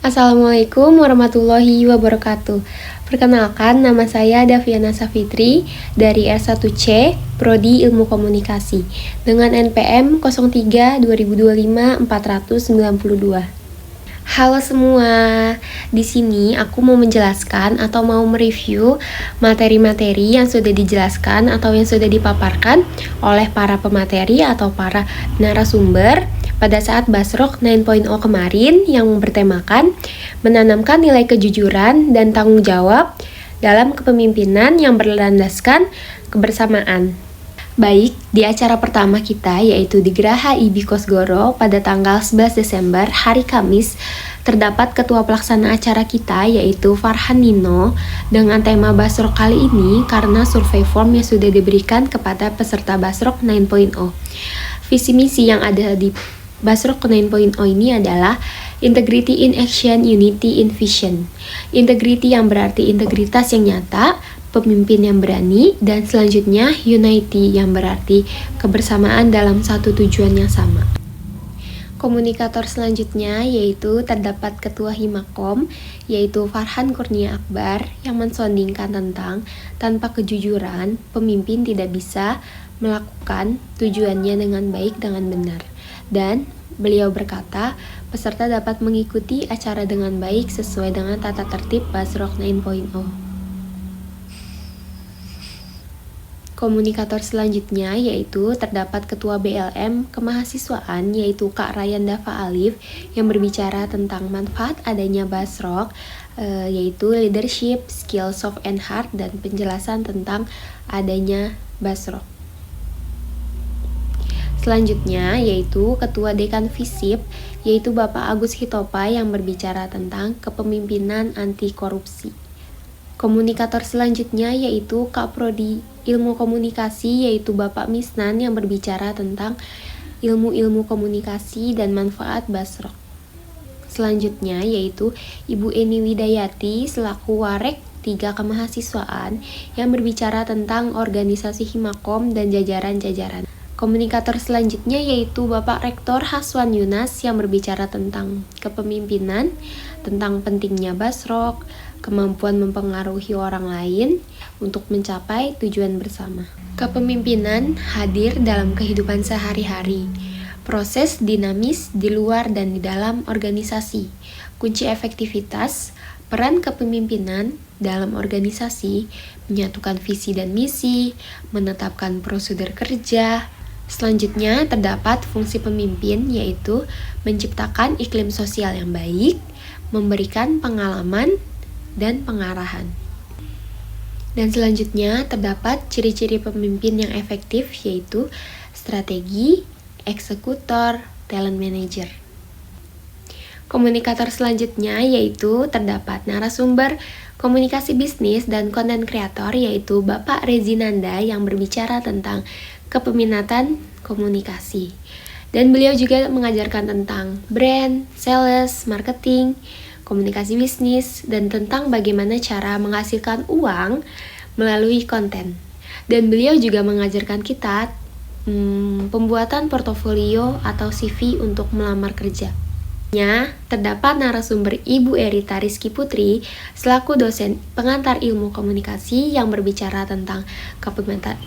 Assalamualaikum warahmatullahi wabarakatuh. Perkenalkan, nama saya Daviana Safitri dari S1C, Prodi Ilmu Komunikasi, dengan NPM 03 2025 492. Halo semua, di sini aku mau menjelaskan atau mau mereview materi-materi yang sudah dijelaskan atau yang sudah dipaparkan oleh para pemateri atau para narasumber pada saat Basrok 9.0 kemarin yang bertemakan menanamkan nilai kejujuran dan tanggung jawab dalam kepemimpinan yang berlandaskan kebersamaan. Baik, di acara pertama kita yaitu di Geraha IBI Kosgoro pada tanggal 11 Desember hari Kamis terdapat ketua pelaksana acara kita yaitu Farhan Nino dengan tema Basrok kali ini karena survei form yang sudah diberikan kepada peserta Basrok 9.0. Visi misi yang ada di Basrok 9.0 ini adalah Integrity in Action, Unity in Vision. Integrity yang berarti integritas yang nyata, pemimpin yang berani, dan selanjutnya unity yang berarti kebersamaan dalam satu tujuan yang sama. Komunikator selanjutnya yaitu terdapat Ketua Himakom yaitu Farhan Kurnia Akbar yang mensondingkan tentang tanpa kejujuran, pemimpin tidak bisa melakukan tujuannya dengan baik dengan benar. Dan beliau berkata, peserta dapat mengikuti acara dengan baik sesuai dengan tata tertib Basrok 9.0. Komunikator selanjutnya yaitu terdapat Ketua BLM Kemahasiswaan yaitu Kak Rayan Dava Alif yang berbicara tentang manfaat adanya Basrok yaitu leadership, skill soft and hard dan penjelasan tentang adanya Basrok. Selanjutnya yaitu Ketua Dekan FISIP yaitu Bapak Agus Hitopa yang berbicara tentang kepemimpinan anti korupsi. Komunikator selanjutnya yaitu Kak Prodi Ilmu Komunikasi yaitu Bapak Misnan yang berbicara tentang ilmu-ilmu komunikasi dan manfaat Basrok. Selanjutnya yaitu Ibu Eni Widayati selaku Warek 3 Kemahasiswaan yang berbicara tentang organisasi Himakom dan jajaran-jajaran. Komunikator selanjutnya yaitu Bapak Rektor Haswan Yunas yang berbicara tentang kepemimpinan, tentang pentingnya Basrok, kemampuan mempengaruhi orang lain untuk mencapai tujuan bersama. Kepemimpinan hadir dalam kehidupan sehari-hari, proses dinamis di luar dan di dalam organisasi, kunci efektivitas, peran kepemimpinan dalam organisasi, menyatukan visi dan misi, menetapkan prosedur kerja. Selanjutnya terdapat fungsi pemimpin yaitu menciptakan iklim sosial yang baik, memberikan pengalaman dan pengarahan. Dan selanjutnya terdapat ciri-ciri pemimpin yang efektif yaitu strategi, eksekutor, talent manager. Komunikator selanjutnya yaitu terdapat narasumber komunikasi bisnis dan konten kreator yaitu Bapak Rezinanda yang berbicara tentang kepeminatan komunikasi. Dan beliau juga mengajarkan tentang brand, sales, marketing, komunikasi bisnis, dan tentang bagaimana cara menghasilkan uang melalui konten. Dan beliau juga mengajarkan kita pembuatan portofolio atau CV untuk melamar kerja. Terdapat narasumber Ibu Erita Rizky Putri selaku dosen pengantar ilmu komunikasi yang berbicara tentang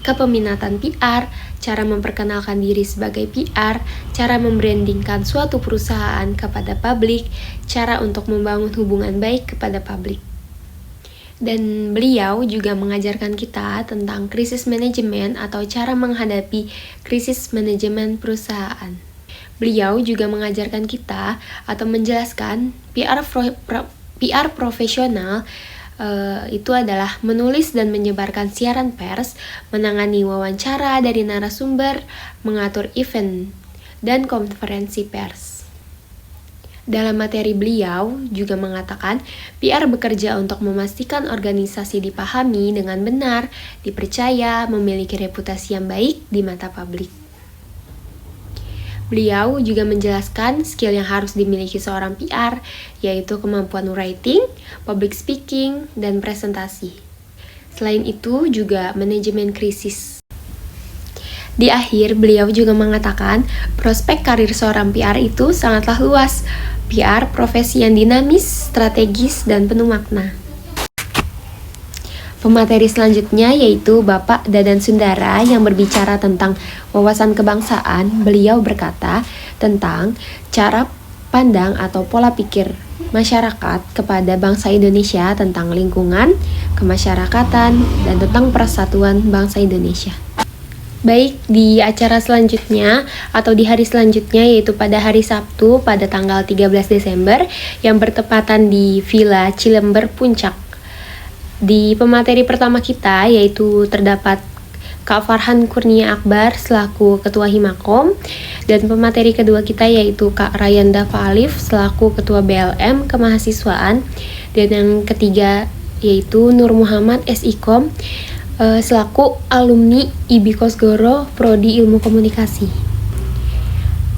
kepeminatan PR, cara memperkenalkan diri sebagai PR, cara membrandingkan suatu perusahaan kepada publik, cara untuk membangun hubungan baik kepada publik. Dan beliau juga mengajarkan kita tentang krisis manajemen atau cara menghadapi krisis manajemen perusahaan. Beliau juga mengajarkan kita atau menjelaskan PR profesional itu adalah menulis dan menyebarkan siaran pers, menangani wawancara dari narasumber, mengatur event, dan konferensi pers. Dalam materi beliau juga mengatakan PR bekerja untuk memastikan organisasi dipahami dengan benar, dipercaya, memiliki reputasi yang baik di mata publik. Beliau juga menjelaskan skill yang harus dimiliki seorang PR, yaitu kemampuan writing, public speaking, dan presentasi. Selain itu juga manajemen krisis. Di akhir, beliau juga mengatakan prospek karir seorang PR itu sangatlah luas. PR profesi yang dinamis, strategis, dan penuh makna. Pemateri selanjutnya yaitu Bapak Dadan Sundara yang berbicara tentang wawasan kebangsaan. Beliau berkata tentang cara pandang atau pola pikir masyarakat kepada bangsa Indonesia tentang lingkungan, kemasyarakatan, dan tentang persatuan bangsa Indonesia. Baik, di acara selanjutnya atau di hari selanjutnya yaitu pada hari Sabtu pada tanggal 13 Desember yang bertepatan di Villa Cilember Puncak. Di pemateri pertama kita yaitu terdapat Kak Farhan Kurnia Akbar selaku Ketua Himakom, dan pemateri kedua kita yaitu Kak Rayanda Faalif selaku Ketua BLM Kemahasiswaan, dan yang ketiga yaitu Nur Muhammad SIKOM selaku alumni IB Kosgoro Prodi Ilmu Komunikasi.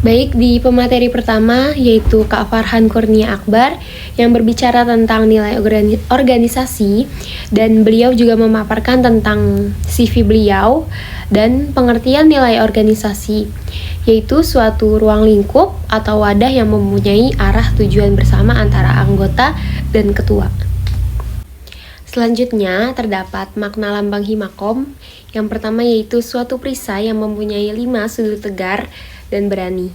Baik, di pemateri pertama yaitu Kak Farhan Kurnia Akbar yang berbicara tentang nilai organisasi, dan beliau juga memaparkan tentang CV beliau dan pengertian nilai organisasi, yaitu suatu ruang lingkup atau wadah yang mempunyai arah tujuan bersama antara anggota dan ketua. Selanjutnya terdapat makna lambang Himakom. Yang pertama yaitu suatu perisai yang mempunyai 5 sudut tegar dan berani.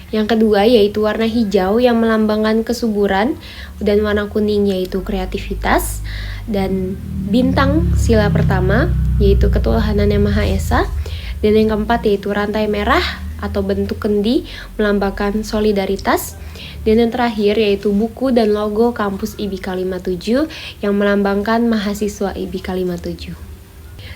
Yang kedua yaitu warna hijau yang melambangkan kesuburan, dan warna kuning yaitu kreativitas, dan bintang sila pertama yaitu ketuhanan yang Maha Esa, dan yang keempat yaitu rantai merah atau bentuk kendi melambangkan solidaritas, dan yang terakhir yaitu buku dan logo kampus IBK 57 yang melambangkan mahasiswa IBK 57.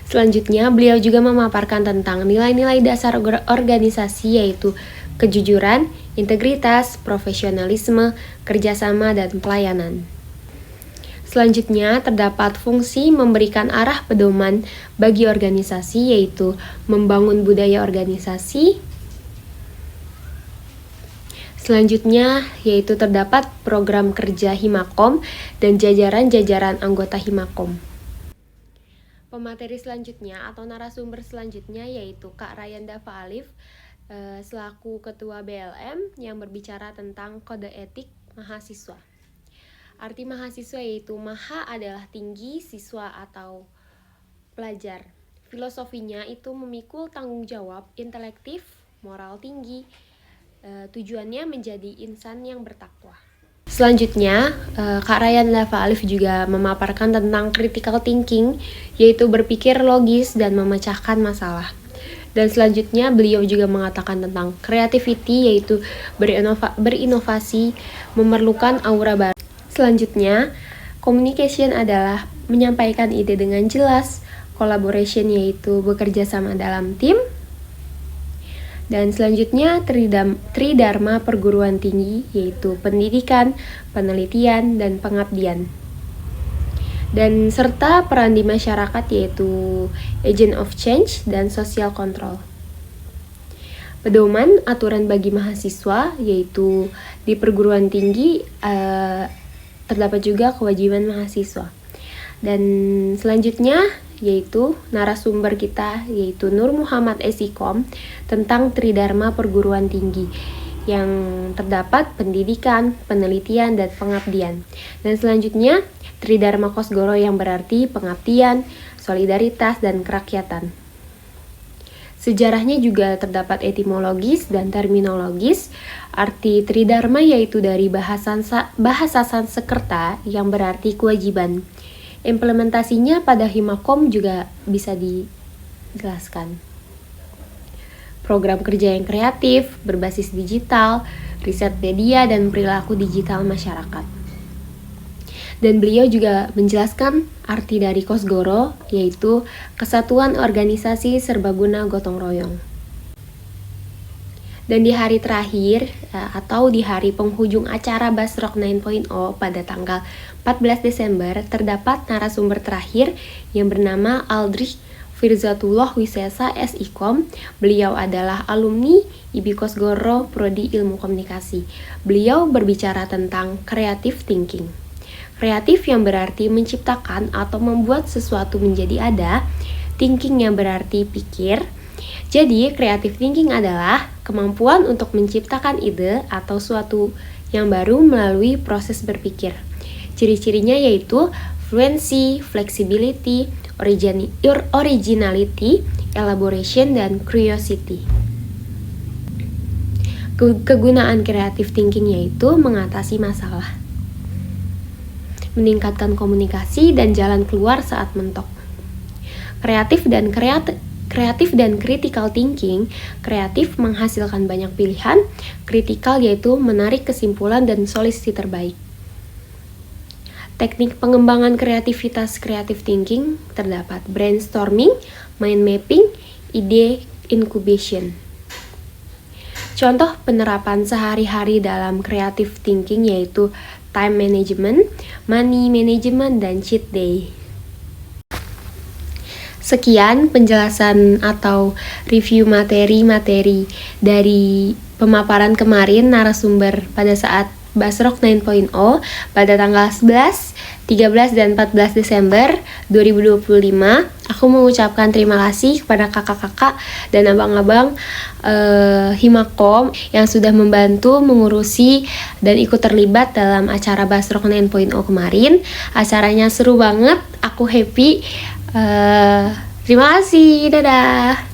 Selanjutnya, beliau juga memaparkan tentang nilai-nilai dasar organisasi yaitu kejujuran, integritas, profesionalisme, kerjasama, dan pelayanan. Selanjutnya, terdapat fungsi memberikan arah pedoman bagi organisasi yaitu membangun budaya organisasi. Selanjutnya, yaitu terdapat program kerja Himakom dan jajaran-jajaran anggota Himakom. Pemateri selanjutnya atau narasumber selanjutnya yaitu Kak Rayanda Faalif selaku Ketua BLM yang berbicara tentang kode etik mahasiswa. Arti mahasiswa yaitu maha adalah tinggi, siswa atau pelajar. Filosofinya itu memikul tanggung jawab intelektif, moral tinggi, tujuannya menjadi insan yang bertakwa. Selanjutnya, Kak Rayanda Faalif juga memaparkan tentang critical thinking, yaitu berpikir logis dan memecahkan masalah. Dan selanjutnya, beliau juga mengatakan tentang creativity, yaitu berinovasi, memerlukan aura baru. Selanjutnya, communication adalah menyampaikan ide dengan jelas, collaboration yaitu bekerja sama dalam tim. Dan selanjutnya Tridharma Perguruan Tinggi yaitu pendidikan, penelitian, dan pengabdian. Dan serta peran di masyarakat yaitu agent of change dan social control. Pedoman aturan bagi mahasiswa yaitu di perguruan tinggi terdapat juga kewajiban mahasiswa. Dan selanjutnya yaitu narasumber kita yaitu Nur Muhammad SIKOM tentang Tridharma Perguruan Tinggi yang terdapat pendidikan, penelitian, dan pengabdian. Dan selanjutnya Tridharma Kosgoro yang berarti pengabdian, solidaritas, dan kerakyatan. Sejarahnya juga terdapat etimologis dan terminologis. Arti Tridharma yaitu dari bahasa Sanskerta yang berarti kewajiban. Implementasinya pada Himakom juga bisa dijelaskan. Program kerja yang kreatif, berbasis digital, riset media, dan perilaku digital masyarakat. Dan beliau juga menjelaskan arti dari Kosgoro, yaitu kesatuan organisasi serbaguna gotong royong. Dan di hari terakhir atau di hari penghujung acara Basrok 9.0 pada tanggal 14 Desember terdapat narasumber terakhir yang bernama Aldrich Firzatullah Wisesa SIKOM. Beliau adalah alumni IB Kosgoro Prodi Ilmu Komunikasi. Beliau berbicara tentang creative thinking. Kreatif yang berarti menciptakan atau membuat sesuatu menjadi ada, Thinking yang berarti pikir. Jadi, creative thinking adalah kemampuan untuk menciptakan ide atau suatu yang baru melalui proses berpikir. Ciri-cirinya yaitu fluency, flexibility, originality, elaboration, dan curiosity. Kegunaan creative thinking yaitu mengatasi masalah, meningkatkan komunikasi, dan jalan keluar saat mentok. Kreatif dan critical thinking. Kreatif menghasilkan banyak pilihan, critical yaitu menarik kesimpulan dan solusi terbaik. Teknik pengembangan kreativitas creative thinking terdapat brainstorming, mind mapping, ide incubation. Contoh penerapan sehari-hari dalam creative thinking yaitu time management, money management, dan cheat day. Sekian penjelasan atau review materi-materi dari pemaparan kemarin narasumber pada saat Basrock 9.0 pada tanggal 11, 13, dan 14 Desember 2025. Aku mengucapkan terima kasih kepada kakak-kakak dan abang-abang Himakom yang sudah membantu mengurusi dan ikut terlibat dalam acara Basrock 9.0 kemarin. Acaranya seru banget, aku happy. Terima kasih, dadah.